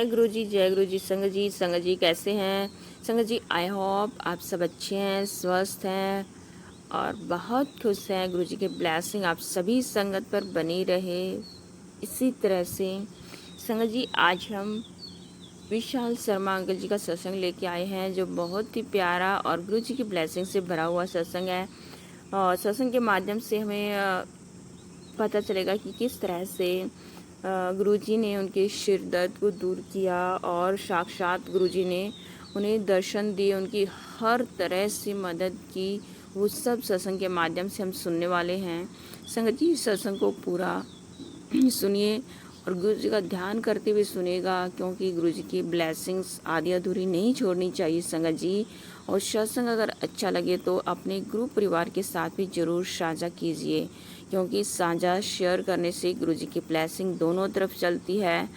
जय गुरु जी। संगत जी कैसे हैं? संगत जी आई होप आप सब अच्छे हैं, स्वस्थ हैं और बहुत खुश हैं। गुरु जी के ब्लेसिंग आप सभी संगत पर बनी रहे इसी तरह से। संगत जी आज हम विशाल शर्मा अंकल जी का सत्संग लेके आए हैं, जो बहुत ही प्यारा और गुरु जी की ब्लेसिंग से भरा हुआ सत्संग है। और सत्संग के माध्यम से हमें पता चलेगा कि किस तरह से गुरुजी ने उनके सिर दर्द को दूर किया और साक्षात गुरुजी ने उन्हें दर्शन दिए, उनकी हर तरह से मदद की। वो सब सत्संग के माध्यम से हम सुनने वाले हैं। संगत जी इस सत्संग को पूरा सुनिए और गुरु जी का ध्यान करते हुए सुनेगा, क्योंकि गुरु जी की ब्लेसिंग्स आधी अधूरी नहीं छोड़नी चाहिए संगत जी। और सत्संग अगर अच्छा लगे तो अपने गुरु परिवार के साथ भी जरूर साझा कीजिए, क्योंकि साझा शेयर करने से गुरु जी की ब्लेसिंग दोनों तरफ चलती है,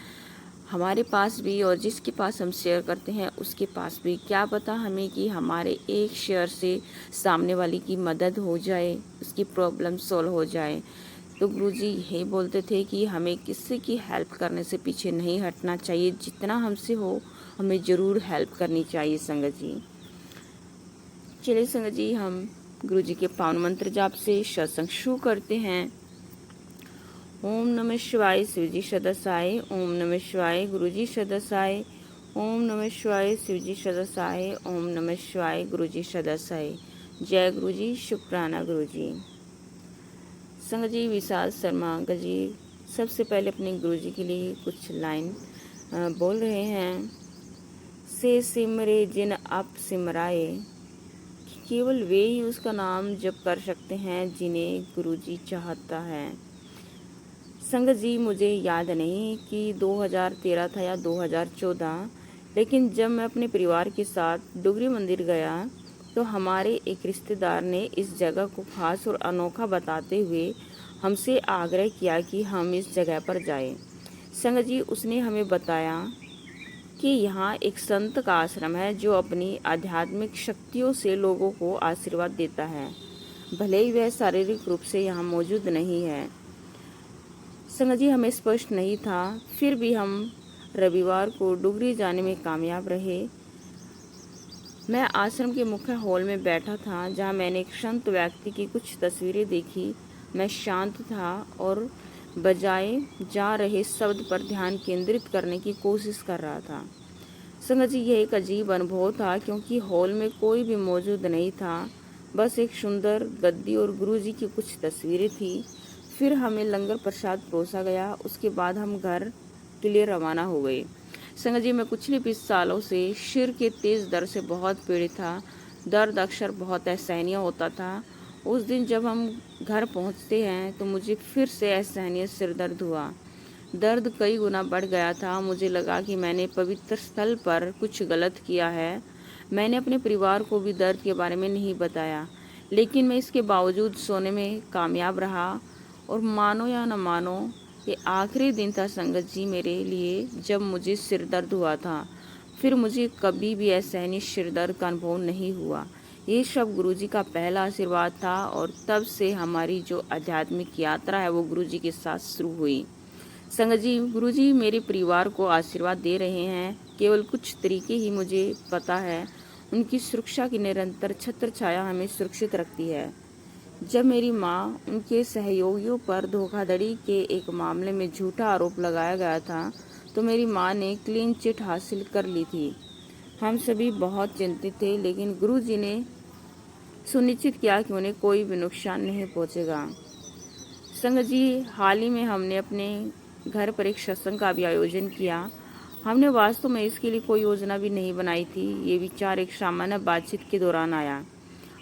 हमारे पास भी और जिसके पास हम शेयर करते हैं उसके पास भी। क्या पता हमें कि हमारे एक शेयर से सामने वाले की मदद हो जाए, उसकी प्रॉब्लम सॉल्व हो जाए। तो गुरुजी यही बोलते थे कि हमें किसी की हेल्प करने से पीछे नहीं हटना चाहिए, जितना हमसे हो हमें ज़रूर हेल्प करनी चाहिए संगत जी। चलिए संगत जी हम गुरुजी के पावन मंत्र जाप से सत्संग शुरू करते हैं। ओम नमः शिवाय शिवजी सदसाय, ओम नमः शिवाय गुरुजी सदसाय, ओम नमः शिवाय शिवजी सदसाय, ओम नमः शिवाय गुरुजी सदसाय। जय गुरुजी, शुक्राना गुरुजी। संगत जी विशाल शर्मा अंकल जी सबसे पहले अपने गुरुजी के लिए कुछ लाइन बोल रहे हैं। से सिमरे जिन आप सिमराए, केवल वे ही उसका नाम जप कर सकते हैं जिन्हें गुरुजी चाहता है। संगत जी मुझे याद नहीं कि 2013 था या 2014, लेकिन जब मैं अपने परिवार के साथ डुगरी मंदिर गया तो हमारे एक रिश्तेदार ने इस जगह को खास और अनोखा बताते हुए हमसे आग्रह किया कि हम इस जगह पर जाएं। संगत जी उसने हमें बताया कि यहाँ एक संत का आश्रम है जो अपनी आध्यात्मिक शक्तियों से लोगों को आशीर्वाद देता है, भले ही वह शारीरिक रूप से यहाँ मौजूद नहीं है। संगत जी हमें स्पष्ट नहीं था, फिर भी हम रविवार को डुगरी जाने में कामयाब रहे। मैं आश्रम के मुख्य हॉल में बैठा था, जहाँ मैंने एक संत व्यक्ति की कुछ तस्वीरें देखी। मैं शांत था और बजाए जा रहे शब्द पर ध्यान केंद्रित करने की कोशिश कर रहा था। संगत जी यह एक अजीब अनुभव था, क्योंकि हॉल में कोई भी मौजूद नहीं था, बस एक सुंदर गद्दी और गुरु जी की कुछ तस्वीरें थी। फिर हमें लंगर प्रसाद परोसा गया, उसके बाद हम घर के लिए रवाना हो गए। संगत जी मैं पिछले 20 सालों से सिर के तेज दर्द से बहुत पीड़ित था। दर्द अक्सर बहुत असहनीय होता था। उस दिन जब हम घर पहुंचते हैं तो मुझे फिर से असहनीय सिर दर्द हुआ। दर्द कई गुना बढ़ गया था। मुझे लगा कि मैंने पवित्र स्थल पर कुछ गलत किया है। मैंने अपने परिवार को भी दर्द के बारे में नहीं बताया, लेकिन मैं इसके बावजूद सोने में कामयाब रहा। और मानो या न मानो, ये आखिरी दिन था संगत जी मेरे लिए जब मुझे सिर दर्द हुआ था। फिर मुझे कभी भी असहनीय सिर दर्द का अनुभव नहीं हुआ। ये सब गुरुजी का पहला आशीर्वाद था और तब से हमारी जो आध्यात्मिक यात्रा है वो गुरुजी के साथ शुरू हुई। संगत जी गुरुजी मेरे परिवार को आशीर्वाद दे रहे हैं। केवल कुछ तरीके ही मुझे पता है। उनकी सुरक्षा की निरंतर छत्र छाया हमें सुरक्षित रखती है। जब मेरी माँ उनके सहयोगियों पर धोखाधड़ी के एक मामले में झूठा आरोप लगाया गया था, तो मेरी माँ ने क्लीन चिट हासिल कर ली थी। हम सभी बहुत चिंतित थे, लेकिन गुरुजी ने सुनिश्चित किया कि उन्हें कोई भी नुकसान नहीं पहुंचेगा। संगत जी हाल ही में हमने अपने घर पर एक सत्संग का भी आयोजन किया। हमने वास्तव में इसके लिए कोई योजना भी नहीं बनाई थी। ये विचार एक सामान्य बातचीत के दौरान आया।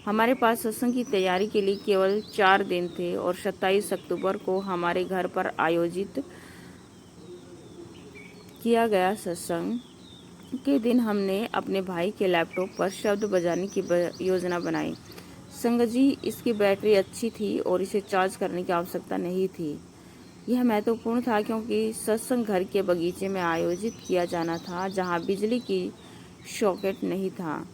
हमारे पास सत्संग की तैयारी के लिए केवल 4 दिन थे और 27 अक्टूबर को हमारे घर पर आयोजित किया गया सत्संग के दिन हमने अपने भाई के लैपटॉप पर शब्द बजाने की योजना बनाई। संगत जी इसकी बैटरी अच्छी थी और इसे चार्ज करने की आवश्यकता नहीं थी। यह महत्वपूर्ण था क्योंकि सत्संग घर के बगीचे में आयोजित किया जाना था, जहां बिजली की सॉकेट नहीं था।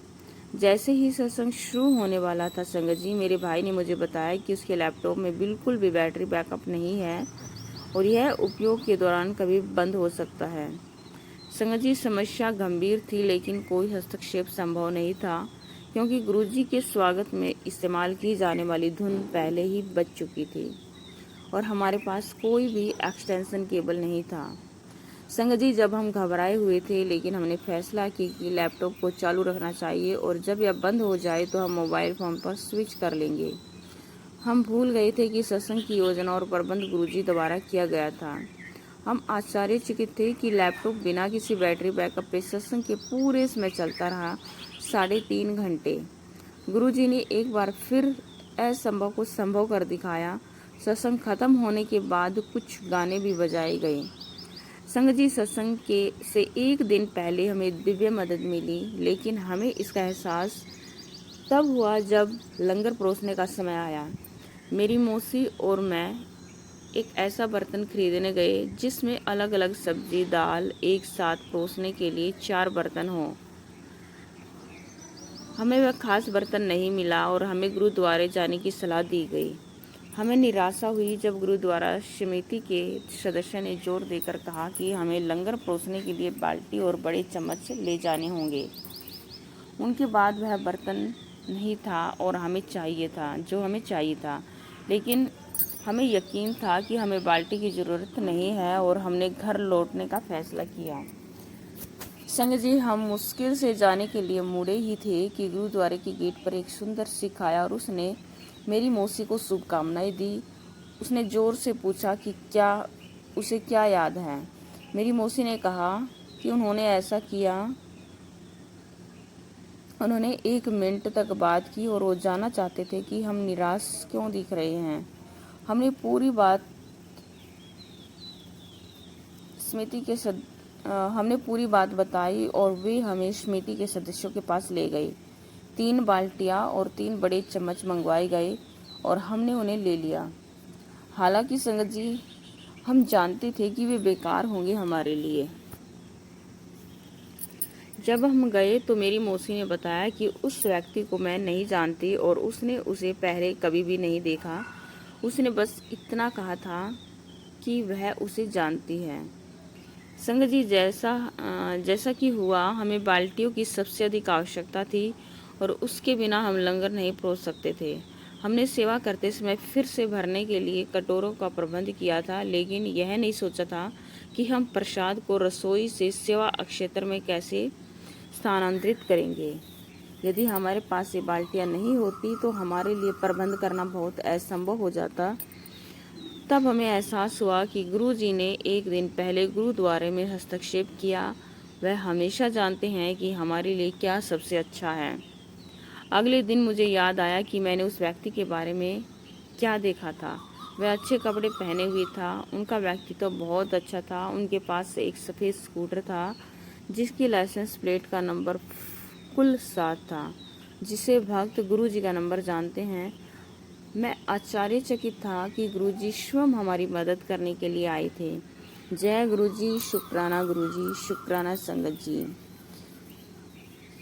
जैसे ही सत्संग शुरू होने वाला था संगत जी, मेरे भाई ने मुझे बताया कि उसके लैपटॉप में बिल्कुल भी बैटरी बैकअप नहीं है और यह उपयोग के दौरान कभी बंद हो सकता है। संगत जी, समस्या गंभीर थी लेकिन कोई हस्तक्षेप संभव नहीं था, क्योंकि गुरुजी के स्वागत में इस्तेमाल की जाने वाली धुन पहले ही बज चुकी थी और हमारे पास कोई भी एक्सटेंशन केबल नहीं था। संगत जी, जब हम घबराए हुए थे लेकिन हमने फैसला किया कि लैपटॉप को चालू रखना चाहिए और जब यह बंद हो जाए तो हम मोबाइल फोन पर स्विच कर लेंगे। हम भूल गए थे कि सत्संग की योजना और प्रबंध गुरुजी द्वारा किया गया था। हम आश्चर्यचकित थे कि लैपटॉप बिना किसी बैटरी बैकअप के सत्संग के पूरे समय चलता रहा 3.5 घंटे। गुरुजी ने एक बार फिर असंभव को संभव कर दिखाया। सत्संग खत्म होने के बाद कुछ गाने भी बजाए गए। संगत जी, सत्संग के से एक दिन पहले हमें दिव्य मदद मिली, लेकिन हमें इसका एहसास तब हुआ जब लंगर परोसने का समय आया। मेरी मौसी और मैं एक ऐसा बर्तन खरीदने गए जिसमें अलग अलग सब्जी दाल एक साथ परोसने के लिए 4 बर्तन हो। हमें वह खास बर्तन नहीं मिला और हमें गुरुद्वारे जाने की सलाह दी गई। हमें निराशा हुई जब गुरुद्वारा समिति के सदस्य ने जोर देकर कहा कि हमें लंगर परोसने के लिए बाल्टी और बड़े चम्मच ले जाने होंगे। उनके बाद वह बर्तन नहीं था और हमें चाहिए था, लेकिन हमें यकीन था कि हमें बाल्टी की ज़रूरत नहीं है और हमने घर लौटने का फैसला किया। संगत जी, हम मुश्किल से जाने के लिए मुड़े ही थे कि गुरुद्वारे के गेट पर एक सुंदर सिख आया और उसने मेरी मौसी को शुभकामनाएं दी। उसने जोर से पूछा कि उसे क्या याद है। मेरी मौसी ने कहा कि उन्होंने ऐसा किया। उन्होंने 1 मिनट तक बात की और वो जानना चाहते थे कि हम निराश क्यों दिख रहे हैं। हमने पूरी बात बताई और वे हमें समिति के सदस्यों के पास ले गए। 3 बाल्टियां और 3 बड़े चम्मच मंगवाए गए और हमने उन्हें ले लिया। हालांकि संगत जी, हम जानते थे कि वे बेकार होंगे हमारे लिए। जब हम गए तो मेरी मौसी ने बताया कि उस व्यक्ति को मैं नहीं जानती और उसने उसे पहले कभी भी नहीं देखा। उसने बस इतना कहा था कि वह उसे जानती है। संगत जी, जैसा कि हुआ, हमें बाल्टियों की सबसे अधिक आवश्यकता थी और उसके बिना हम लंगर नहीं परोस सकते थे। हमने सेवा करते समय फिर से भरने के लिए कटोरों का प्रबंध किया था, लेकिन यह नहीं सोचा था कि हम प्रसाद को रसोई से सेवा क्षेत्र में कैसे स्थानांतरित करेंगे। यदि हमारे पास ये बाल्टियां नहीं होती तो हमारे लिए प्रबंध करना बहुत असंभव हो जाता। तब हमें एहसास हुआ कि गुरुजी ने एक दिन पहले गुरुद्वारे में हस्तक्षेप किया। वह हमेशा जानते हैं कि हमारे लिए क्या सबसे अच्छा है। अगले दिन मुझे याद आया कि मैंने उस व्यक्ति के बारे में क्या देखा था। वह अच्छे कपड़े पहने हुए था। उनका व्यक्तित्व बहुत अच्छा था। उनके पास एक सफ़ेद स्कूटर था जिसकी लाइसेंस प्लेट का नंबर कुल 7 था, जिसे भक्त गुरुजी का नंबर जानते हैं। मैं आश्चर्यचकित था कि गुरुजी स्वयं हमारी मदद करने के लिए आए थे। जय गुरुजी, शुक्राना गुरुजी, शुक्राना संगत जी।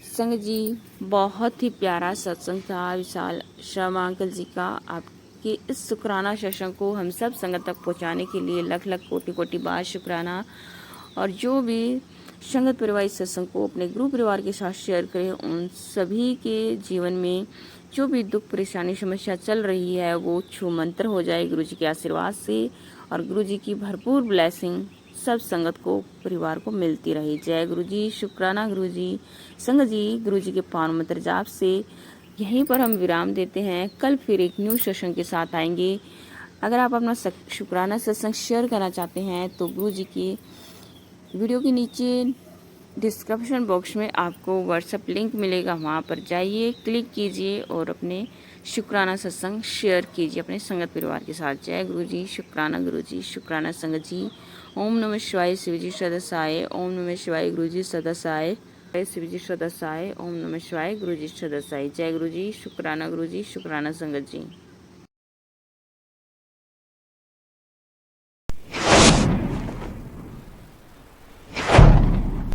संगत जी, बहुत ही प्यारा सत्संग था विशाल शर्मा अंकल जी का। आपके इस शुक्राना सत्संग को हम सब संगत तक पहुंचाने के लिए लख लख कोटि कोटि बार शुक्राना। और जो भी संगत परिवार इस सत्संग को अपने गुरु परिवार के साथ शेयर करें, उन सभी के जीवन में जो भी दुख परेशानी समस्या चल रही है वो छू मंत्र हो जाए गुरुजी के आशीर्वाद से, और गुरुजी की भरपूर ब्लेसिंग सब संगत को परिवार को मिलती रही। जय गुरुजी, शुक्राना गुरुजी। संगत जी, गुरुजी के पावन मंत्र जाप से यहीं पर हम विराम देते हैं। कल फिर एक न्यू सत्संग के साथ आएंगे। अगर आप अपना शुक्राना सत्संग शेयर करना चाहते हैं तो गुरुजी की वीडियो के नीचे डिस्क्रिप्शन बॉक्स में आपको व्हाट्सएप लिंक मिलेगा, वहाँ पर जाइए, क्लिक कीजिए और अपने शुक्राना सत्संग शेयर कीजिए अपने संगत परिवार के साथ। जय गुरुजी, शुक्राना गुरुजी, शुक्राना संगत जी। ओम नमः शिवाय, शिवजी सदसाय। ओम नमः शिवाय, गुरुजी सदसाय। शिवजी सदसाय। ओम नमः शिवाय, गुरुजी सदसाय। जय गुरुजी, शुक्राना गुरुजी, शुक्राना संगत जी।